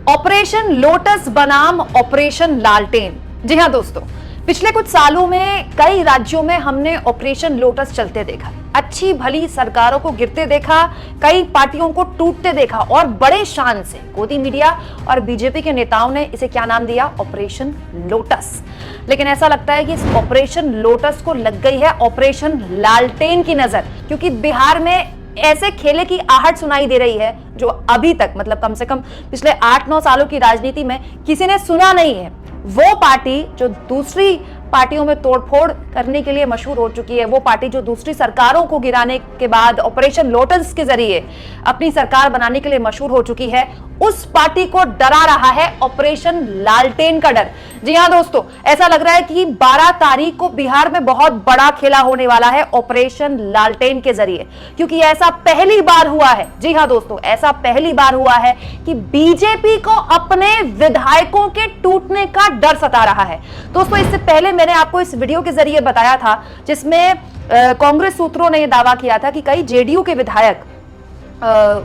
Operation lotus बनाम operation लालटेन। जी हां दोस्तों, पिछले कुछ सालों में कई राज्यों में हमने ऑपरेशन लोटस चलते देखा, अच्छी भली सरकारों को गिरते देखा, कई पार्टियों को टूटते देखा और बड़े शान से गोदी मीडिया और बीजेपी के नेताओं ने इसे क्या नाम दिया, ऑपरेशन लोटस। लेकिन ऐसा लगता है कि इस ऑपरेशन लोटस को लग गई है ऑपरेशन लालटेन की नजर, क्योंकि बिहार में ऐसे खेले की आहट सुनाई दे रही है जो अभी तक मतलब कम से कम पिछले 8-9 सालों की राजनीति में किसी ने सुना नहीं है। वो पार्टी जो दूसरी पार्टियों में तोड़फोड़ करने के लिए मशहूर हो चुकी है, वो पार्टी जो दूसरी सरकारों को गिराने के बाद ऑपरेशन लोटस के जरिए अपनी सरकार बनाने के लिए मशहूर हो चुकी है, उस पार्टी को डरा रहा है ऑपरेशन लालटेन का डर। जी हां दोस्तों, ऐसा लग रहा है कि 12 तारीख को बिहार में बहुत बड़ा खेला होने वाला है ऑपरेशन लालटेन के जरिए, क्योंकि ऐसा पहली बार हुआ है। जी हां दोस्तों, ऐसा पहली बार हुआ है कि बीजेपी को अपने विधायकों के टूटने का डर सता रहा है। दोस्तों, इससे पहले मैंने आपको इस वीडियो के जरिए बताया था जिसमें कांग्रेस सूत्रों ने यह दावा किया था कि कई जेडीयू के विधायक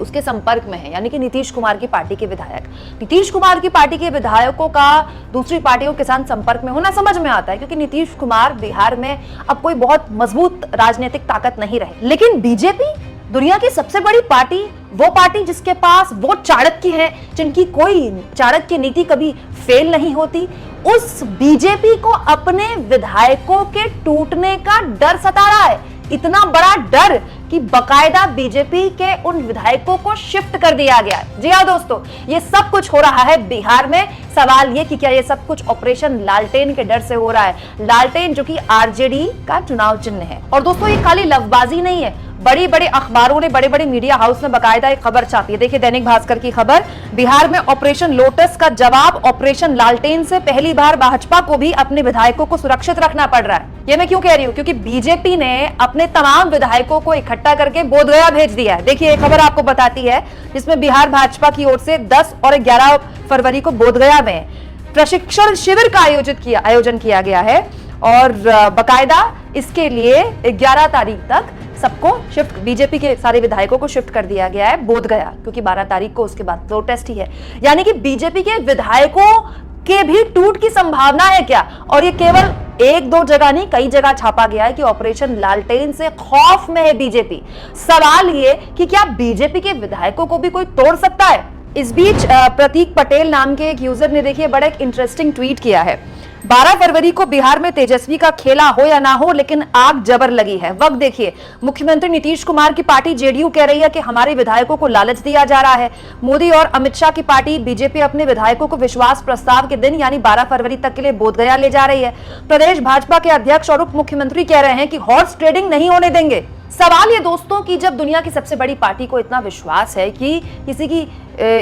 उसके संपर्क में है, यानी कि नीतीश कुमार की पार्टी के विधायक। नीतीश कुमार की पार्टी के विधायकों का दूसरी पार्टियों के साथ संपर्क में होना समझ में आता है, क्योंकि नीतीश कुमार बिहार में अब कोई बहुत मजबूत राजनीतिक ताकत नहीं रहे। लेकिन बीजेपी, दुनिया की सबसे बड़ी पार्टी, वो पार्टी जिसके पास वो चाणक्य है जिनकी कोई चाणक्य नीति कभी फेल नहीं होती, उस बीजेपी को अपने विधायकों के टूटने का डर सता रहा है। इतना बड़ा डर कि बकायदा बीजेपी के उन विधायकों को शिफ्ट कर दिया गया है। जी हां दोस्तों, ये सब कुछ हो रहा है बिहार में। सवाल ये कि क्या ये सब कुछ ऑपरेशन लालटेन के डर से हो रहा है? लालटेन जो कि आरजेडी का चुनाव चिन्ह है। और दोस्तों, ये खाली लफ्जबाजी नहीं है, बड़ी बड़ी अखबारों ने, बड़े बड़े मीडिया हाउस ने बकायदा एक खबर छापी है। देखिए, दैनिक भास्कर की खबर, बिहार में ऑपरेशन लोटस का जवाब ऑपरेशन लालटेन से पहली बार भाजपा को भी अपने विधायकों को सुरक्षित रखना पड़ रहा है। ये मैं क्यों कह रही हूं? क्योंकि बीजेपी ने अपने तमाम विधायकों को इकट्ठा करके बोधगया भेज दिया है। देखिए, ये खबर आपको बताती है जिसमें बिहार भाजपा की ओर से 10 और 11 फरवरी को बोधगया में प्रशिक्षण शिविर का आयोजन किया गया है और बकायदा इसके लिए 11 तारीख तक सबको शिफ्ट, बीजेपी के सारे विधायकों को शिफ्ट कर दिया गया है बोधगया, क्योंकि 12 तारीख को उसके बाद फ्लोर टेस्ट ही है। यानी कि बीजेपी के विधायकों के भी टूट की संभावना है क्या? और ये केवल 1-2 जगह नहीं, कई जगह छापा गया है कि ऑपरेशन लालटेन से खौफ में है बीजेपी। सवाल ये कि क्या बीजेपी के विधायकों को भी कोई तोड़ सकता है? इस बीच प्रतीक पटेल नाम के एक यूजर ने, देखिए, बड़ा एक इंटरेस्टिंग ट्वीट किया है। 12 फरवरी को बिहार में तेजस्वी का खेला हो या ना हो, लेकिन आग जबर लगी है। वक्त देखिए, मुख्यमंत्री नीतीश कुमार की पार्टी जेडीयू कह रही है कि हमारे विधायकों को लालच दिया जा रहा है। मोदी और अमित शाह की पार्टी बीजेपी अपने विधायकों को विश्वास प्रस्ताव के दिन यानी 12 फरवरी तक के लिए बोधगया ले जा रही है। प्रदेश भाजपा के अध्यक्ष और उप मुख्यमंत्री कह रहे हैं कि हॉर्स ट्रेडिंग नहीं होने देंगे। सवाल ये दोस्तों कि जब दुनिया की सबसे बड़ी पार्टी को इतना विश्वास है कि किसी की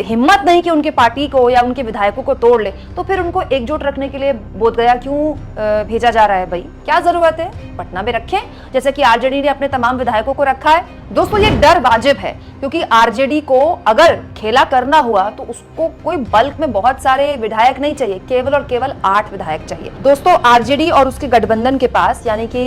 हिम्मत नहीं कि उनके पार्टी को या उनके विधायकों को तोड़ ले, तो फिर उनको एकजुट रखने के लिए बोधगया क्यों भेजा जा रहा है? भाई, क्या जरूरत है? पटना में रखें, जैसे कि आरजेडी ने अपने तमाम विधायकों को रखा है। दोस्तों, ये डर वाजिब है, क्योंकि आरजेडी को अगर खेला करना हुआ तो उसको कोई बल्क में बहुत सारे विधायक नहीं चाहिए, केवल और केवल 8 विधायक चाहिए। दोस्तों, आरजेडी और उसके गठबंधन के पास, यानी कि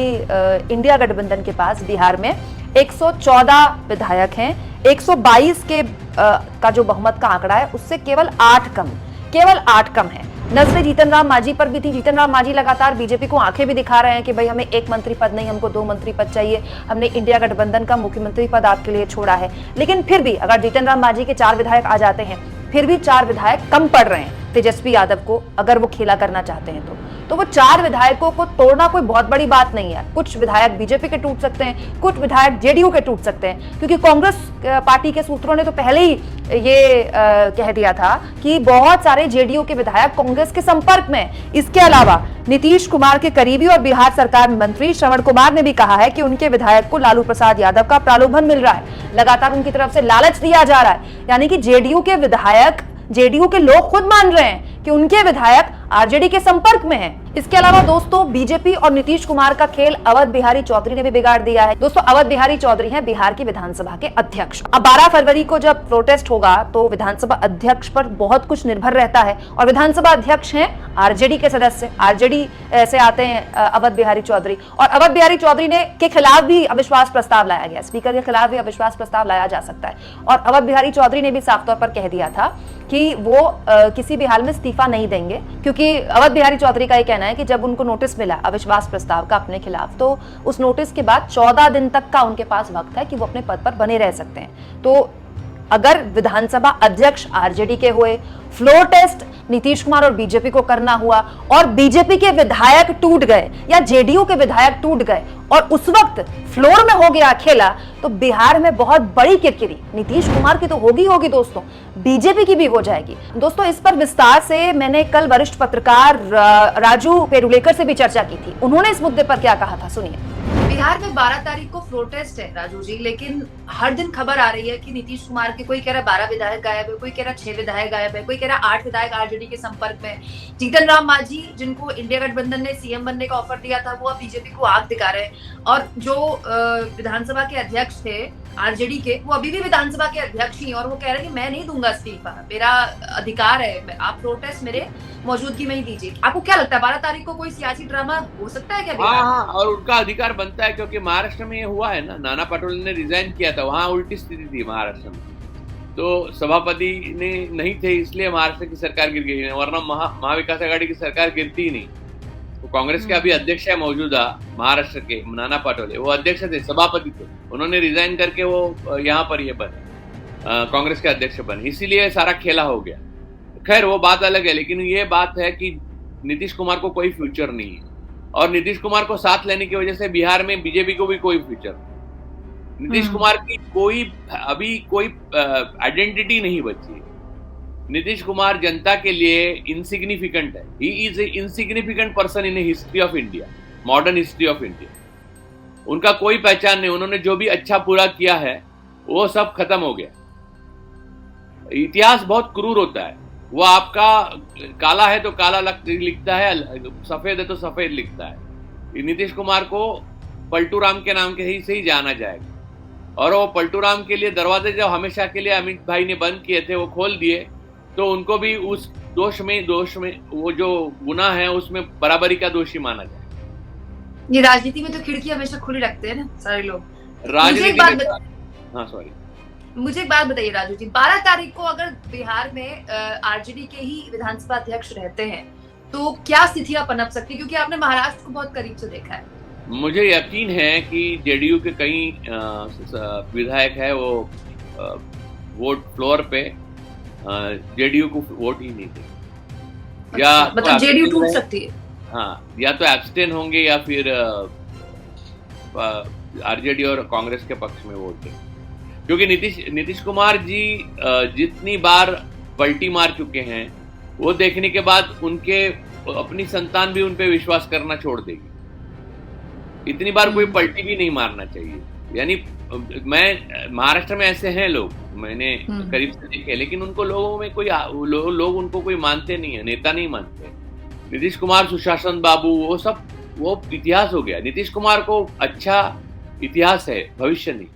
इंडिया गठबंधन के पास बिहार में 114 विधायक हैं। 122 के का जो बहुमत का आंकड़ा है उससे केवल 8 कम है। नजरें जीतन राम मांझी पर भी थी। जीतन राम मांझी लगातार बीजेपी को आंखें भी दिखा रहे हैं कि भाई, हमें 1 मंत्री पद नहीं, हमको 2 मंत्री पद चाहिए, हमने इंडिया गठबंधन का मुख्यमंत्री पद आपके लिए छोड़ा है। लेकिन फिर भी अगर जीतन राम मांझी के 4 विधायक आ जाते हैं, फिर भी 4 विधायक कम पड़ रहे हैं तेजस्वी यादव को, अगर वो खेला करना चाहते हैं तो वो 4 विधायकों को तोड़ना कोई बहुत बड़ी बात नहीं है। कुछ विधायक बीजेपी के टूट सकते हैं, कुछ विधायक जेडीयू के टूट सकते हैं, क्योंकि कांग्रेस पार्टी के सूत्रों ने तो पहले ही ये कह दिया था कि बहुत सारे जेडीयू के विधायक कांग्रेस के संपर्क में। इसके अलावा नीतीश कुमार के करीबी और बिहार सरकार मंत्री श्रवण कुमार ने भी कहा है कि उनके विधायक को लालू प्रसाद यादव का प्रलोभन मिल रहा है, लगातार उनकी तरफ से लालच दिया जा रहा है। यानी कि जेडीयू के लोग खुद मान रहे हैं कि उनके विधायक आरजेडी के संपर्क में हैं। इसके अलावा दोस्तों बीजेपी और नीतीश कुमार का खेल अवध बिहारी चौधरी ने भी बिगाड़ दिया है। दोस्तों अवध बिहारी चौधरी हैं बिहार की विधानसभा के अध्यक्ष। अब 12 फरवरी को जब प्रोटेस्ट होगा तो विधानसभा अध्यक्ष पर बहुत कुछ निर्भर रहता है और विधानसभा अध्यक्ष हैं आरजेडी के सदस्य, आरजेडी से आते हैं अवध बिहारी चौधरी, और अवध बिहारी चौधरी ने के खिलाफ भी अविश्वास प्रस्ताव लाया गया, स्पीकर के खिलाफ भी अविश्वास प्रस्ताव लाया जा सकता है। और अवध बिहारी चौधरी ने भी साफ तौर पर कह दिया था कि वो किसी भी हाल में इस्तीफा नहीं देंगे, क्योंकि अवध बिहारी चौधरी का ये कहना है कि जब उनको नोटिस मिला अविश्वास प्रस्ताव का अपने खिलाफ, तो उस नोटिस के बाद 14 दिन तक का उनके पास वक्त है कि वो अपने पद पर बने रह सकते हैं। तो अगर विधानसभा अध्यक्ष आरजेडी के हुए, फ्लोर टेस्ट नीतीश कुमार और बीजेपी को करना हुआ और बीजेपी के विधायक टूट गए या जेडीयू के विधायक टूट गए और उस वक्त फ्लोर में हो गया अकेला, तो बिहार में बहुत बड़ी किरकिरी नीतीश कुमार की तो होगी दोस्तों, बीजेपी की भी हो जाएगी। दोस्तों इस पर विस्तार से मैंने कल वरिष्ठ पत्रकार राजू पेरुलेकर से भी चर्चा की थी। उन्होंने इस मुद्दे पर क्या कहा था, सुनिए। बिहार में 12 तारीख को फ्लोर टेस्ट है राजू जी, लेकिन हर दिन खबर आ रही है कि नीतीश कुमार के कोई कह रहा 12 विधायक गायब है, कोई कह रहा 6 विधायक गायब है, कोई कह रहा 8 विधायक आरजेडी के संपर्क में। जीतन राम मांझी जिनको इंडिया गठबंधन ने सीएम बनने का ऑफर दिया था, वो अब बीजेपी को आग दिखा रहे हैं। और जो विधानसभा के अध्यक्ष थे आरजेडी के, वो अभी भी विधानसभा के अध्यक्ष ही, और वो कह रहे हैं कि मैं नहीं दूंगा इस्तीफा, मेरा अधिकार है, आप फ्लोर टेस्ट मेरे मौजूदगी में ही दीजिए। आपको क्या लगता है 12 तारीख को कोई सियासी ड्रामा हो सकता है क्या? हाँ, और उनका अधिकार बनता है, क्योंकि महाराष्ट्र में ये हुआ है ना, नाना पटोले ने रिजाइन किया था, वहां उल्टी स्थिति थी महाराष्ट्र में, तो सभापति ने नहीं थे, इसलिए महाराष्ट्र की सरकार गिर गई, वरना महाविकास आघाड़ी की सरकार गिरती ही नहीं। तो कांग्रेस के अभी अध्यक्ष है मौजूदा महाराष्ट्र के नाना पटोले, वो अध्यक्ष थे, सभापति थे, उन्होंने रिजाइन करके वो यहाँ पर ये बने, कांग्रेस के अध्यक्ष बने, इसीलिए सारा खेला हो गया। खैर वो बात अलग है, लेकिन ये बात है कि नीतीश कुमार को कोई फ्यूचर नहीं है, और नीतीश कुमार को साथ लेने की वजह से बिहार में बीजेपी को भी कोई फ्यूचर नहीं। नीतीश कुमार की अभी कोई आइडेंटिटी नहीं बची। नीतीश कुमार जनता के लिए इनसिग्निफिकेंट है। He is a insignificant person in history of India, modern history of India. उनका कोई पहचान नहीं, उन्होंने जो भी अच्छा पूरा किया है वो सब खत्म हो गया। इतिहास बहुत क्रूर होता है, वो आपका काला है तो काला लिखता है, सफेद है तो सफेद लिखता है। नीतीश कुमार को पलटू राम के नाम के ही से ही जाना जाएगा, और वो पलटू राम के लिए दरवाजे जो हमेशा के लिए अमित भाई ने बंद किए थे वो खोल दिए, तो उनको भी उस दोष में वो जो गुनाह है उसमें बराबरी का दोषी माना जाए। ये राजनीति में तो खिड़की हमेशा खुली रखते हैं ना सारे लोग। मुझे एक बात बताइए राजू जी, 12 तारीख को अगर बिहार में आरजेडी के ही विधानसभा अध्यक्ष रहते हैं तो क्या स्थितियां पनप सकती है, क्योंकि आपने महाराष्ट्र को बहुत करीब से देखा है। मुझे यकीन है कि जेडीयू के कई विधायक है वो वोट फ्लोर पे जेडीयू को वोट ही नहीं देंगे, या मतलब जेडीयू टूट सकती है। हाँ, या तो एब्सटेन होंगे या फिर आरजेडी और कांग्रेस के पक्ष में वोट देंगे, क्योंकि नीतीश कुमार जी जितनी बार पलटी मार चुके हैं वो देखने के बाद उनके अपनी संतान भी उन पे विश्वास करना छोड़ देगी। इतनी बार कोई पलटी भी नहीं मारना चाहिए। यानी मैं महाराष्ट्र में ऐसे हैं लोग, मैंने करीब से देखे, लेकिन उनको लोगों में कोई लोग उनको कोई मानते नहीं है, नेता नहीं मानते। नीतीश कुमार, सुशासन बाबू, वो सब वो इतिहास हो गया। नीतीश कुमार को अच्छा इतिहास है, भविष्य नहीं।